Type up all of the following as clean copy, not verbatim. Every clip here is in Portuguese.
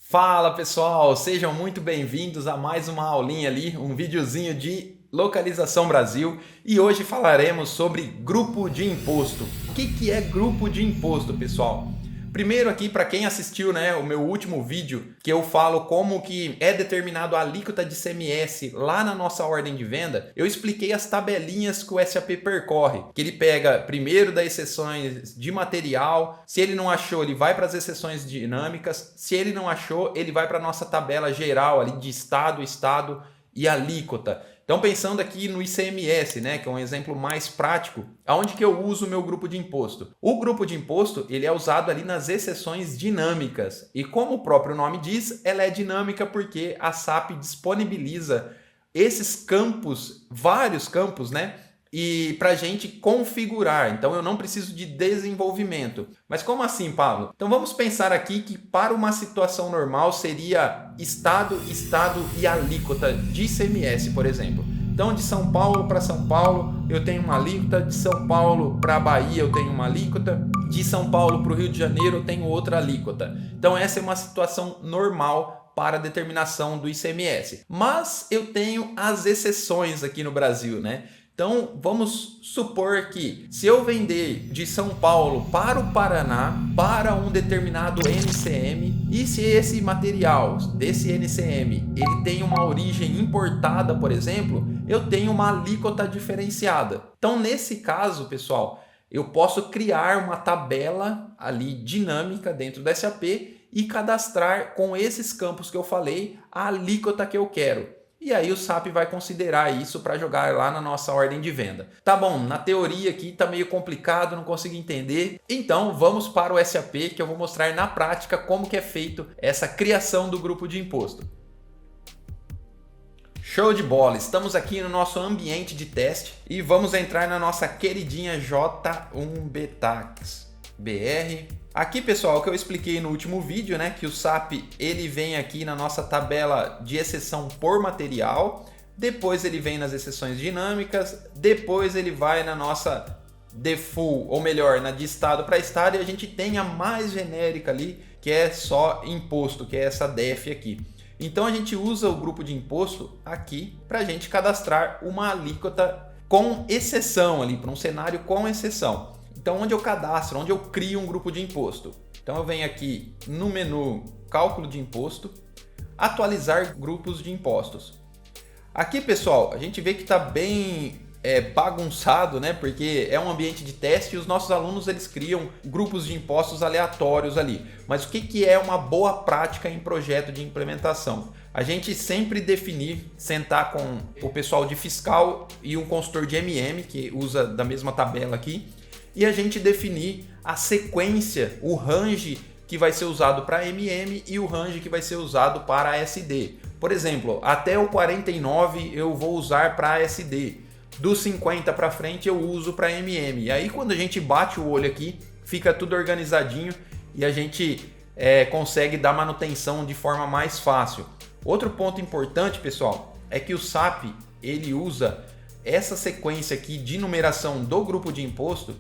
Fala pessoal, sejam muito bem-vindos a mais uma aulinha ali, um videozinho de localização Brasil, e hoje falaremos sobre grupo de imposto. O que é grupo de imposto, pessoal? Primeiro aqui, para quem assistiu, o meu último vídeo, que eu falo como que é determinado a alíquota de ICMS lá na nossa ordem de venda, eu expliquei as tabelinhas que o SAP percorre, que ele pega primeiro das exceções de material, se ele não achou, ele vai para as exceções dinâmicas, se ele não achou, ele vai para a nossa tabela geral ali de estado e alíquota. Então, pensando aqui no ICMS, que é um exemplo mais prático, aonde que eu uso o meu grupo de imposto? O grupo de imposto ele é usado ali nas exceções dinâmicas. E como o próprio nome diz, ela é dinâmica porque a SAP disponibiliza esses campos, vários campos, e para a gente configurar. Então eu não preciso de desenvolvimento. Mas como assim, Pablo? Então vamos pensar aqui que para uma situação normal seria estado e alíquota de ICMS, por exemplo. Então de São Paulo para São Paulo eu tenho uma alíquota, de São Paulo para Bahia eu tenho uma alíquota, de São Paulo para o Rio de Janeiro eu tenho outra alíquota. Então essa é uma situação normal para a determinação do ICMS. Mas eu tenho as exceções aqui no Brasil, Então, vamos supor que se eu vender de São Paulo para o Paraná para um determinado NCM e se esse material desse NCM ele tem uma origem importada, por exemplo, eu tenho uma alíquota diferenciada. Então, nesse caso, pessoal, eu posso criar uma tabela ali dinâmica dentro do SAP e cadastrar com esses campos que eu falei a alíquota que eu quero. E aí o SAP vai considerar isso para jogar lá na nossa ordem de venda. Tá bom, na teoria aqui tá meio complicado, não consigo entender. Então vamos para o SAP que eu vou mostrar na prática como que é feito essa criação do grupo de imposto. Show de bola! Estamos aqui no nosso ambiente de teste e vamos entrar na nossa queridinha J1B Tax BR. Aqui, pessoal, o que eu expliquei no último vídeo, que o SAP ele vem aqui na nossa tabela de exceção por material, depois ele vem nas exceções dinâmicas, depois ele vai na nossa default, ou melhor, na de estado para estado, e a gente tem a mais genérica ali, que é só imposto, que é essa DEF aqui. Então a gente usa o grupo de imposto aqui para a gente cadastrar uma alíquota com exceção ali, para um cenário com exceção. Então, onde eu cadastro, onde eu crio um grupo de imposto? Então, eu venho aqui no menu Cálculo de Imposto, Atualizar Grupos de Impostos. Aqui, pessoal, a gente vê que está bem bagunçado, porque é um ambiente de teste e os nossos alunos eles criam grupos de impostos aleatórios ali. Mas o que é uma boa prática em projeto de implementação? A gente sempre definir, sentar com o pessoal de fiscal e um consultor de MM, que usa da mesma tabela aqui, e a gente definir a sequência, o range que vai ser usado para MM e o range que vai ser usado para SD. Por exemplo, até o 49 eu vou usar para SD, dos 50 para frente eu uso para MM. E aí quando a gente bate o olho aqui, fica tudo organizadinho e a gente consegue dar manutenção de forma mais fácil. Outro ponto importante, pessoal, é que o SAP ele usa essa sequência aqui de numeração do grupo de imposto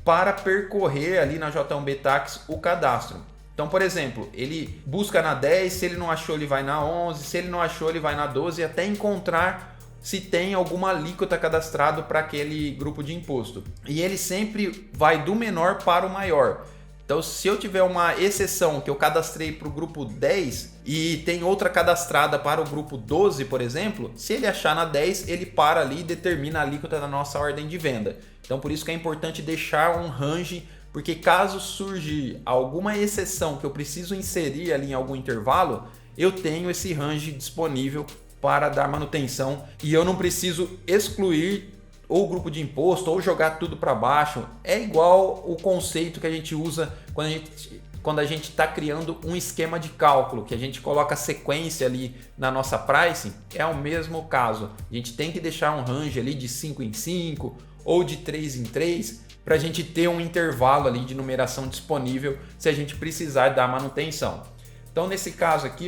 para percorrer ali na J1B Tax o cadastro. Então, por exemplo, ele busca na 10, se ele não achou ele vai na 11, se ele não achou ele vai na 12 até encontrar se tem alguma alíquota cadastrado para aquele grupo de imposto. E ele sempre vai do menor para o maior. Então, se eu tiver uma exceção que eu cadastrei para o grupo 10 e tem outra cadastrada para o grupo 12, por exemplo, se ele achar na 10, ele para ali e determina a alíquota da nossa ordem de venda. Então, por isso que é importante deixar um range, porque caso surgir alguma exceção que eu preciso inserir ali em algum intervalo, eu tenho esse range disponível para dar manutenção e eu não preciso excluir ou grupo de imposto ou jogar tudo para baixo. É igual o conceito que a gente usa quando a gente está criando um esquema de cálculo, que a gente coloca a sequência ali na nossa pricing, é o mesmo caso. A gente tem que deixar um range ali de 5 em 5 ou de 3 em 3 para a gente ter um intervalo ali de numeração disponível se a gente precisar dar manutenção. Então nesse caso aqui,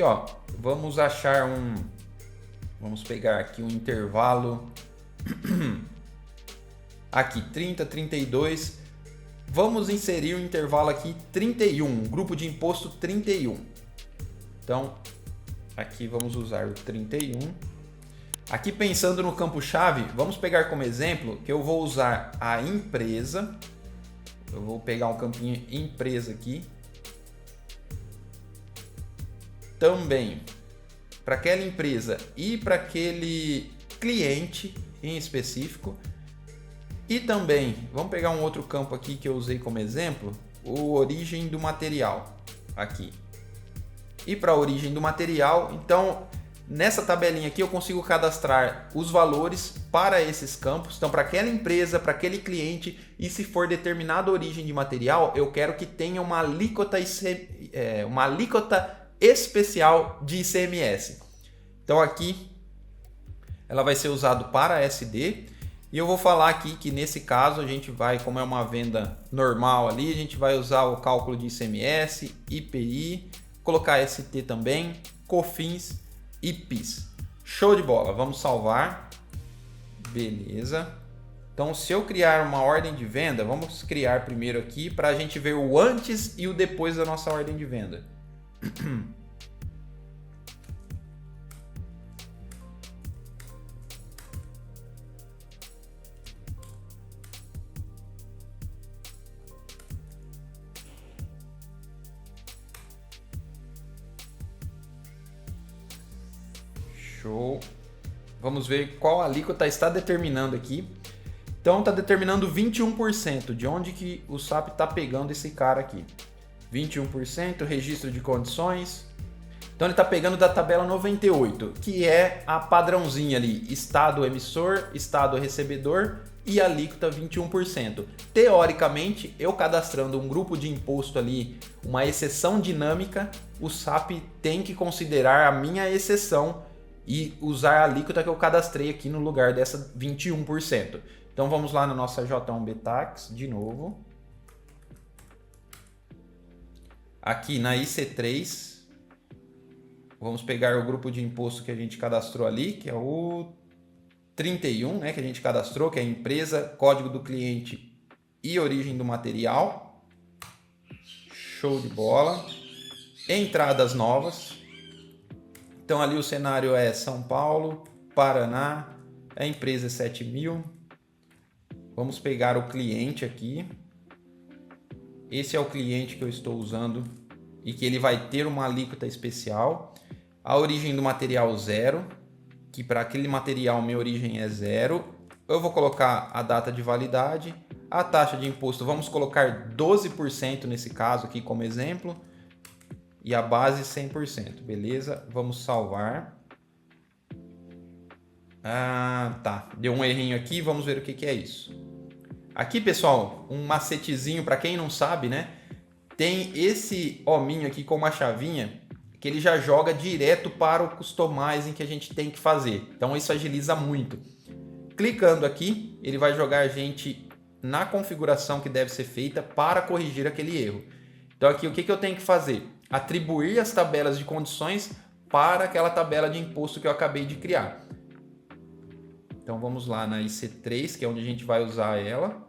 vamos pegar aqui um intervalo aqui 30, 32, vamos inserir um intervalo aqui 31, grupo de imposto 31. Então, aqui vamos usar o 31. Aqui pensando no campo-chave, vamos pegar como exemplo que eu vou usar a empresa. Eu vou pegar um campinho empresa aqui. Também para aquela empresa e para aquele cliente em específico. E também, vamos pegar um outro campo aqui que eu usei como exemplo, o origem do material aqui. E para a origem do material, então, nessa tabelinha aqui eu consigo cadastrar os valores para esses campos. Então, para aquela empresa, para aquele cliente, e se for determinada origem de material, eu quero que tenha uma alíquota especial de ICMS. Então, aqui ela vai ser usada para SD. E eu vou falar aqui que nesse caso a gente vai, como é uma venda normal ali, a gente vai usar o cálculo de ICMS, IPI, colocar ST também, COFINS e PIS. Show de bola, vamos salvar. Beleza. Então, se eu criar uma ordem de venda, vamos criar primeiro aqui para a gente ver o antes e o depois da nossa ordem de venda. Show. Vamos ver qual alíquota está determinando aqui. Então está determinando 21%. De onde que o SAP está pegando esse cara aqui? 21%, registro de condições. Então ele está pegando da tabela 98, que é a padrãozinha ali, estado emissor, estado recebedor e alíquota 21%. Teoricamente, eu cadastrando um grupo de imposto ali, uma exceção dinâmica, o SAP tem que considerar a minha exceção e usar a alíquota que eu cadastrei aqui no lugar dessa 21%. Então vamos lá na nossa J1B Tax de novo. Aqui na IC3, vamos pegar o grupo de imposto que a gente cadastrou ali, que é o 31, né, que a gente cadastrou, que é a empresa, código do cliente e origem do material. Show de bola. Entradas novas. Então ali o cenário é São Paulo, Paraná, a empresa é 7.000. Vamos pegar o cliente aqui. Esse é o cliente que eu estou usando e que ele vai ter uma alíquota especial. A origem do material 0, que para aquele material minha origem é 0. Eu vou colocar a data de validade. A taxa de imposto, vamos colocar 12% nesse caso aqui como exemplo. E a base 100%, beleza? Vamos salvar. Tá, deu um errinho aqui, vamos ver o que é isso. Aqui, pessoal, um macetezinho para quem não sabe, né? Tem esse hominho aqui com uma chavinha que ele já joga direto para o customizing que a gente tem que fazer. Então isso agiliza muito. Clicando aqui, ele vai jogar a gente na configuração que deve ser feita para corrigir aquele erro. Então aqui o que eu tenho que fazer? Atribuir as tabelas de condições para aquela tabela de imposto que eu acabei de criar. Então vamos lá na IC3, que é onde a gente vai usar ela.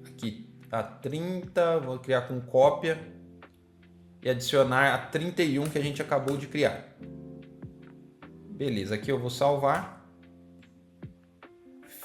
Aqui a 30, vou criar com cópia e adicionar a 31 que a gente acabou de criar. Beleza, aqui eu vou salvar.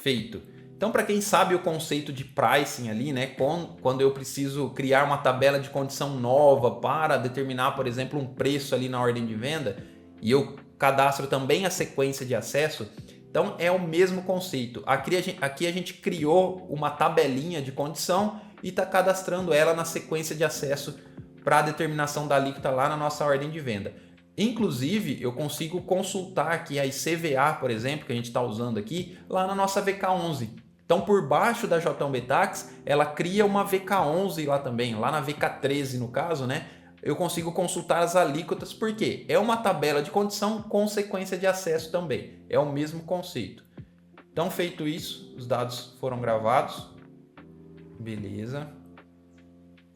Feito. Então, para quem sabe o conceito de pricing ali, né, quando eu preciso criar uma tabela de condição nova para determinar, por exemplo, um preço ali na ordem de venda, e eu cadastro também a sequência de acesso, então é o mesmo conceito. Aqui a gente criou uma tabelinha de condição e está cadastrando ela na sequência de acesso para a determinação da alíquota lá na nossa ordem de venda. Inclusive, eu consigo consultar aqui a ICVA, por exemplo, que a gente está usando aqui, lá na nossa VK11. Então, por baixo da J1B Tax, ela cria uma VK11 lá também, lá na VK13 no caso, né? Eu consigo consultar as alíquotas, porque é uma tabela de condição com sequência de acesso também. É o mesmo conceito. Então, feito isso, os dados foram gravados. Beleza.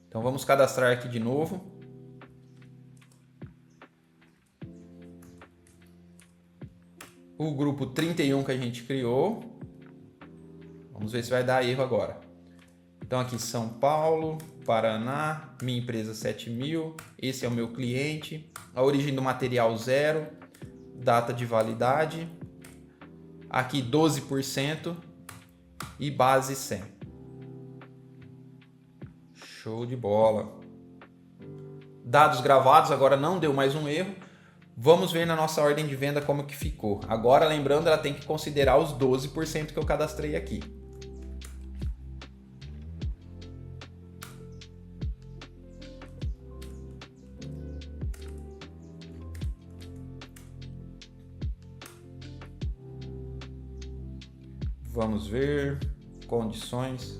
Então, vamos cadastrar aqui de novo. O grupo 31 que a gente criou. Vamos ver se vai dar erro agora. Então aqui São Paulo, Paraná, minha empresa 7.000, esse é o meu cliente. a origem do material 0, data de validade, aqui 12% e base 100. Show de bola. Dados gravados, agora não deu mais um erro. Vamos ver na nossa ordem de venda como que ficou. Agora, lembrando, ela tem que considerar os 12% que eu cadastrei aqui. Vamos ver, condições.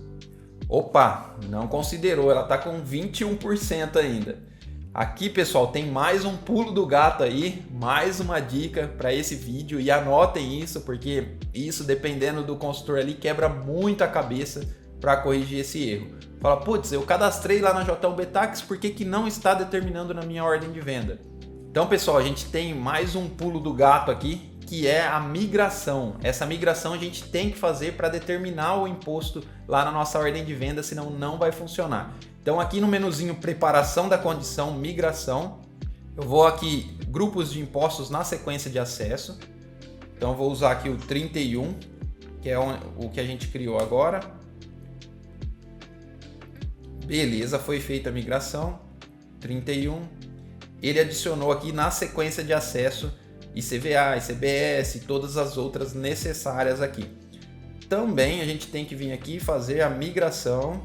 Opa, não considerou, ela está com 21% ainda. Aqui, pessoal, tem mais um pulo do gato aí, mais uma dica para esse vídeo, e anotem isso, porque isso, dependendo do consultor ali, quebra muito a cabeça para corrigir esse erro. Fala, putz, eu cadastrei lá na J1 Betax, por que não está determinando na minha ordem de venda? Então, pessoal, a gente tem mais um pulo do gato aqui, que é a migração. Essa migração a gente tem que fazer para determinar o imposto lá na nossa ordem de venda, senão não vai funcionar. Então aqui no menuzinho preparação da condição, migração, eu vou aqui grupos de impostos na sequência de acesso. Então eu vou usar aqui o 31, que é o que a gente criou agora. Beleza, foi feita a migração, 31. Ele adicionou aqui na sequência de acesso ICVA, ICBS e todas as outras necessárias aqui. Também a gente tem que vir aqui e fazer a migração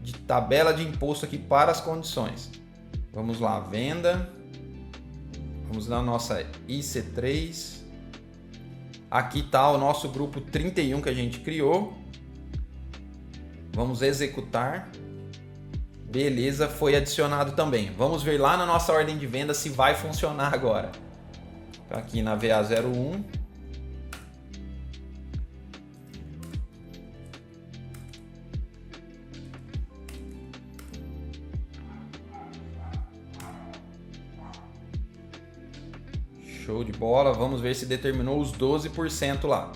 de tabela de imposto aqui para as condições. Vamos lá, venda. Vamos na nossa IC3. Aqui está o nosso grupo 31 que a gente criou. Vamos executar. Beleza, foi adicionado também. Vamos ver lá na nossa ordem de venda se vai funcionar agora. Aqui na VA01. Show de bola. Vamos ver se determinou os 12% lá.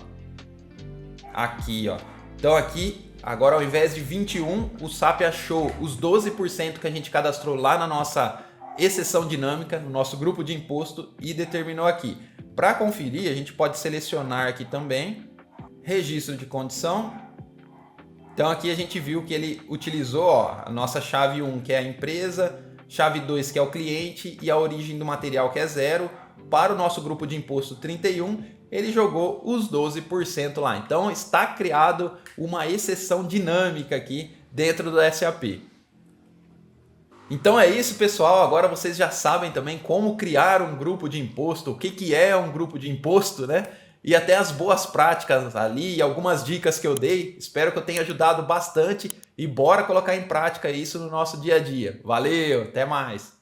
Aqui, ó. Então aqui, agora ao invés de 21, o SAP achou os 12% que a gente cadastrou lá na nossa exceção dinâmica, no nosso grupo de imposto, e determinou aqui. Para conferir, a gente pode selecionar aqui também registro de condição. Então aqui a gente viu que ele utilizou, ó, a nossa chave 1, que é a empresa, chave 2, que é o cliente, e a origem do material, que é 0. Para o nosso grupo de imposto 31, ele jogou os 12% lá. Então está criado uma exceção dinâmica aqui dentro do SAP. Então é isso, pessoal. Agora vocês já sabem também como criar um grupo de imposto, o que é um grupo de imposto, né? E até as boas práticas ali, algumas dicas que eu dei. Espero que eu tenha ajudado bastante e bora colocar em prática isso no nosso dia a dia. Valeu, até mais!